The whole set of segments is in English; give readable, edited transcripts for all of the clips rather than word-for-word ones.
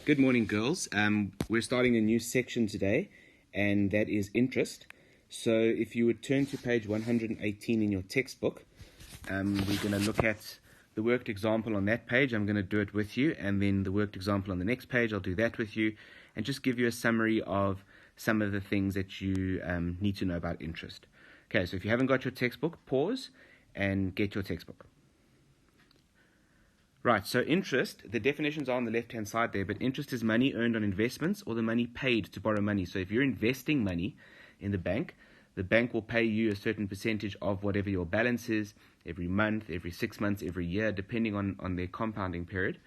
Good morning, girls. We're starting a new section today, and that is interest. So if you would turn to page 118 in your textbook, we're going to look at the worked example on that page. I'm going to do it with you, and then the worked example on the next page, I'll do that with you, and just give you a summary of some of the things that you need to know about interest. Okay, so if you haven't got your textbook, pause and get your textbook. Right, so interest, the definitions are on the left-hand side there, but interest is money earned on investments or the money paid to borrow money. So if you're investing money in the bank will pay you a certain percentage of whatever your balance is every month, every 6 months, every year, depending on their compounding period.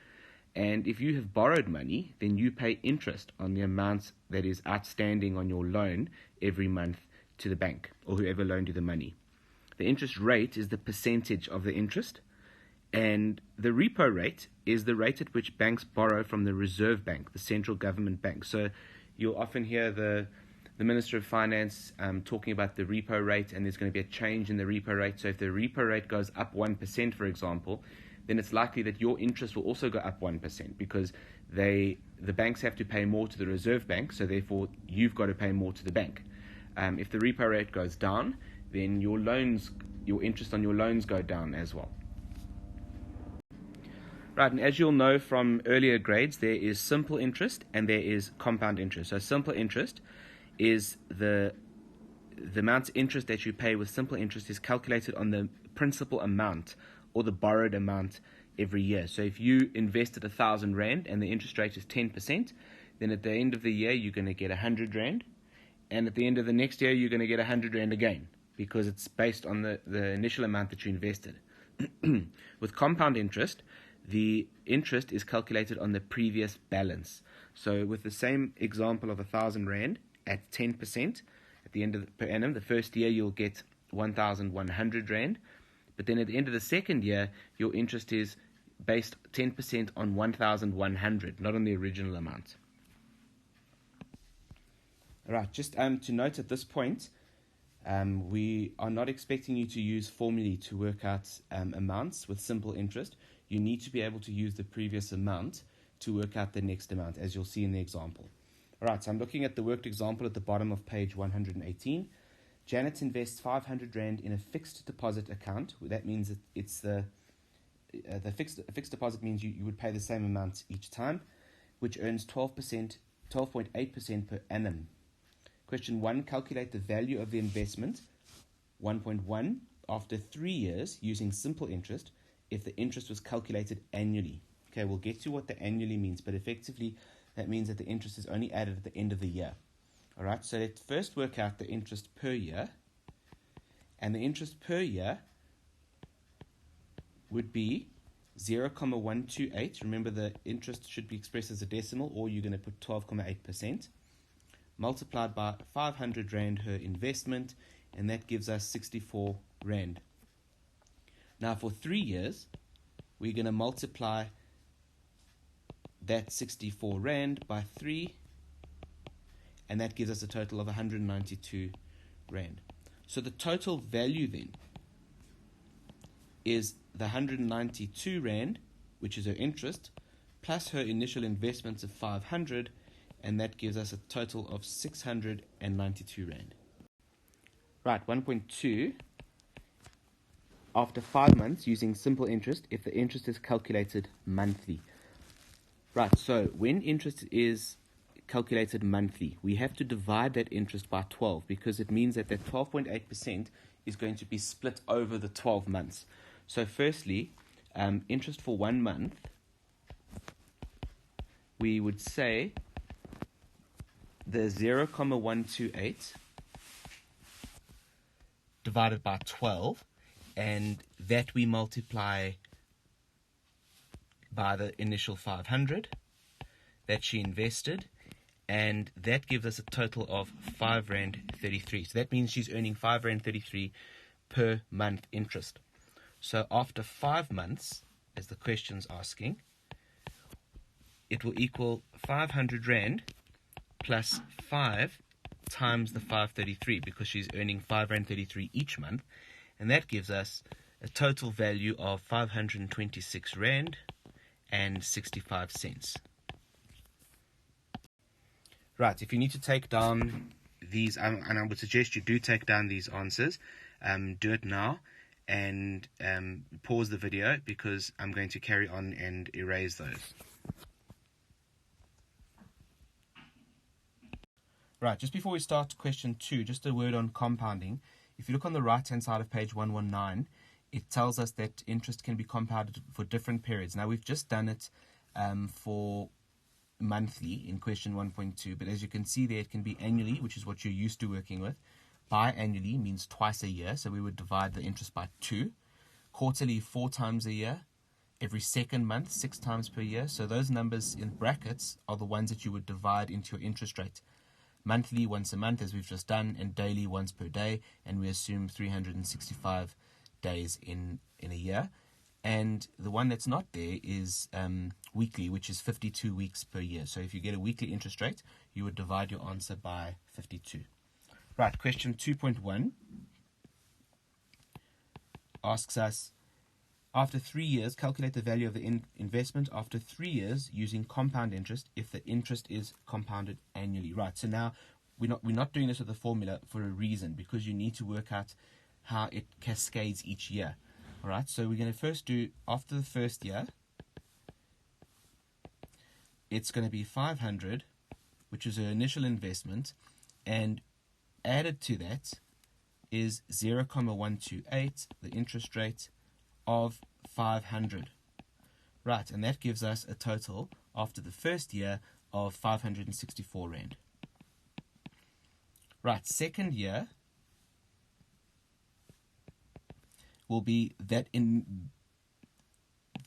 And if you have borrowed money, then you pay interest on the amount that is outstanding on your loan every month to the bank or whoever loaned you the money. The interest rate is the percentage of the interest. And the repo rate is the rate at which banks borrow from the Reserve Bank, the central government bank. So you'll often hear the Minister of Finance talking about the repo rate, and there's going to be a change in the repo rate. So if the repo rate goes up 1%, for example, then it's likely that your interest will also go up 1% because the banks have to pay more to the Reserve Bank, so therefore you've got to pay more to the bank. If the repo rate goes down, then your interest on your loans go down as well. Right, and as you'll know from earlier grades, there is simple interest and there is compound interest. So simple interest is the amount of interest that you pay with simple interest is calculated on the principal amount or the borrowed amount every year. So if you invested 1,000 Rand and the interest rate is 10%, then at the end of the year you're going to get 100 Rand, and at the end of the next year you're going to get 100 Rand again because it's based on the initial amount that you invested. With compound interest, the interest is calculated on the previous balance. So with the same example of 1,000 Rand at 10%, at the end of per annum, the first year you'll get 1,100 Rand, but then at the end of the second year, your interest is based 10% on 1,100, not on the original amount. All right, just to note at this point, we are not expecting you to use formulae to work out amounts with simple interest. You need to be able to use the previous amount to work out the next amount, as you'll see in the example. All right, so I'm looking at the worked example at the bottom of page 118. Janet invests 500 Rand in a fixed deposit account. That means that it's the fixed deposit means you would pay the same amount each time, which earns 12.8% per annum. Question 1, calculate the value of the investment, 1.1, after 3 years using simple interest, if the interest was calculated annually. Okay, we'll get to what the annually means, but effectively that means that the interest is only added at the end of the year. All right, so let's first work out the interest per year. And the interest per year would be 0,128. Remember, the interest should be expressed as a decimal, or you're going to put 12.8%, multiplied by 500 Rand her investment, and that gives us 64 Rand. Now, for 3 years, we're going to multiply that 64 Rand by 3, and that gives us a total of 192 Rand. So the total value then is the 192 Rand, which is her interest, plus her initial investments of 500, and that gives us a total of 692 Rand. Right, 1.2. After 5 months using simple interest, if the interest is calculated monthly. Right, so when interest is calculated monthly, we have to divide that interest by 12 because it means that 12.8% is going to be split over the 12 months. So firstly, interest for 1 month, we would say the 0,128 divided by 12, and that we multiply by the initial 500 that she invested, and that gives us a total of 5 Rand 33. So that means she's earning 5 Rand 33 per month interest. So after 5 months, as the question's asking, it will equal 500 Rand plus 5 times the 533, because she's earning 5 Rand 33 each month, and that gives us a total value of 526 Rand and 65 cents. Right, if you need to take down these, and I would suggest you do take down these answers, do it now, and pause the video, because I'm going to carry on and erase those. Right, just before we start question 2, just a word on compounding. If you look on the right-hand side of page 119, it tells us that interest can be compounded for different periods. Now, we've just done it for monthly in question 1.2, but as you can see there, it can be annually, which is what you're used to working with. Biannually means twice a year, so we would divide the interest by 2. Quarterly, 4 times a year. Every second month, 6 times per year. So those numbers in brackets are the ones that you would divide into your interest rate. Monthly, once a month, as we've just done, and daily, once per day, and we assume 365 days in a year. And the one that's not there is weekly, which is 52 weeks per year. So if you get a weekly interest rate, you would divide your answer by 52. Right, question 2.1 asks us, after 3 years, calculate the value of the investment after 3 years using compound interest if the interest is compounded annually. Right, so now we're not doing this with a formula for a reason, because you need to work out how it cascades each year. All right, so we're going to first do, after the first year, it's going to be 500, which is an initial investment, and added to that is 0.128, the interest rate of 500. Right, and that gives us a total after the first year of 564 Rand. Right, second year will be that in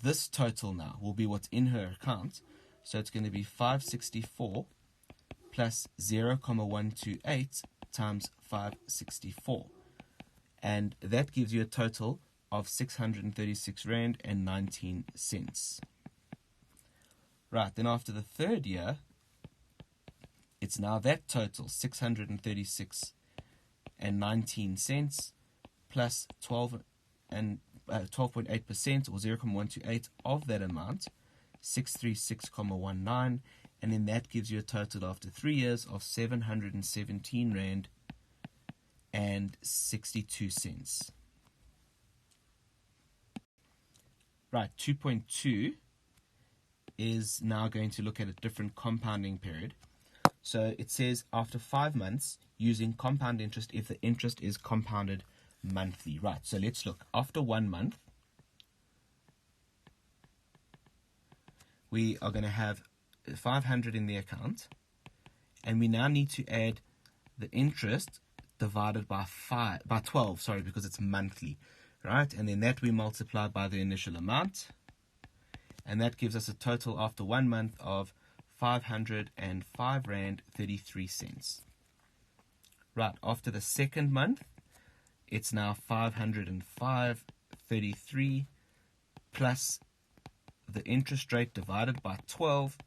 this total now will be what's in her account. So it's going to be 564 plus 0.128 times 564. And that gives you a total of 636 Rand and 19 cents. Right, then after the third year, it's now that total, 636 and 19 cents plus 12 and 12.8% or 0.128 of that amount, 636.19, and then that gives you a total after 3 years of 717 Rand and 62 cents. Right, 2.2 is now going to look at a different compounding period. So it says after 5 months using compound interest if the interest is compounded monthly. Right, so let's look. After 1 month, we are going to have 500 in the account, and we now need to add the interest divided by 12, sorry, because it's monthly, right? And then that we multiply by the initial amount, and that gives us a total after 1 month of 505 Rand 33 cents. Right, after the second month, it's now 505.33 plus the interest rate divided by 12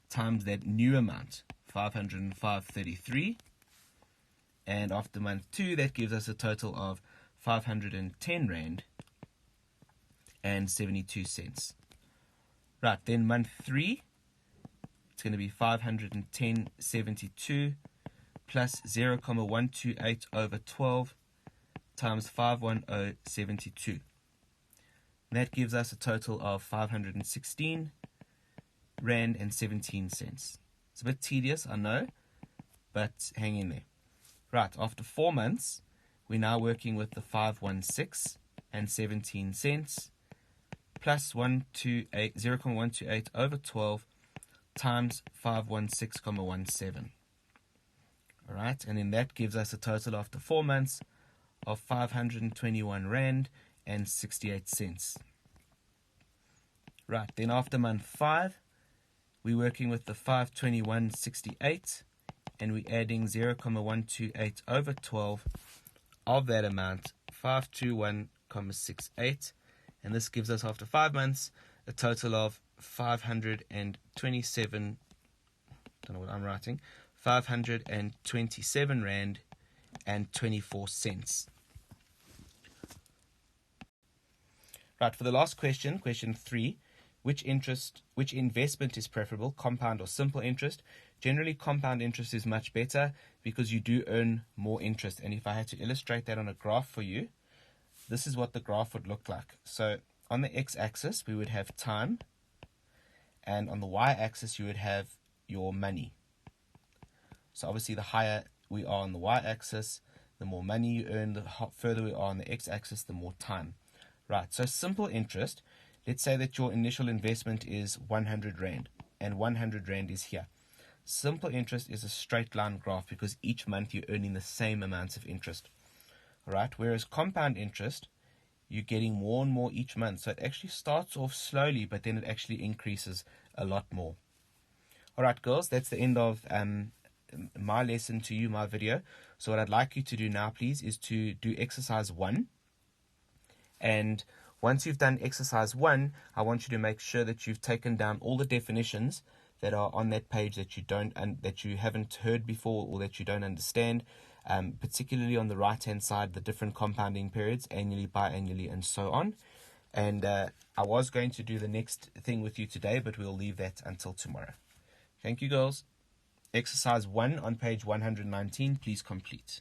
times that new amount, 505.33. And after month 2, that gives us a total of 510 Rand and 72 cents. Right, then month 3, it's going to be 510.72 plus 0.128 over 12 times 510.72. That gives us a total of 516 Rand and 17 cents. It's a bit tedious, I know, but hang in there. Right, after 4 months, we're now working with the 516 and 17 cents plus 0.128 over 12 times 516.17. All right, and then that gives us a total after 4 months of 521 Rand and 68 cents. Right, then after month 5, we're working with the 521.68, and we're adding 0.128 over 12 of that amount, 521.68, and this gives us after 5 months a total of 527, don't know what I'm writing, 527 Rand and 24 cents. Right, for the last question, question 3, which investment is preferable, compound or simple interest. Generally, compound interest is much better because you do earn more interest. And if I had to illustrate that on a graph for you, this is what the graph would look like. So on the x-axis, we would have time, and on the y-axis, you would have your money. So obviously, the higher we are on the y-axis, the more money you earn. The further we are on the x-axis, the more time. Right, so simple interest, let's say that your initial investment is 100 Rand, and 100 Rand is here. Simple interest is a straight line graph because each month you're earning the same amounts of interest. All right, whereas compound interest, you're getting more and more each month. So it actually starts off slowly, but then it actually increases a lot more. All right, girls, that's the end of my lesson to you, my video. So what I'd like you to do now, please, is to do exercise 1. And once you've done exercise 1, I want you to make sure that you've taken down all the definitions that are on that page that you haven't heard before or that you don't understand, particularly on the right-hand side, the different compounding periods, annually, biannually, and so on. And I was going to do the next thing with you today, but we'll leave that until tomorrow. Thank you, girls. Exercise 1 on page 119, please complete.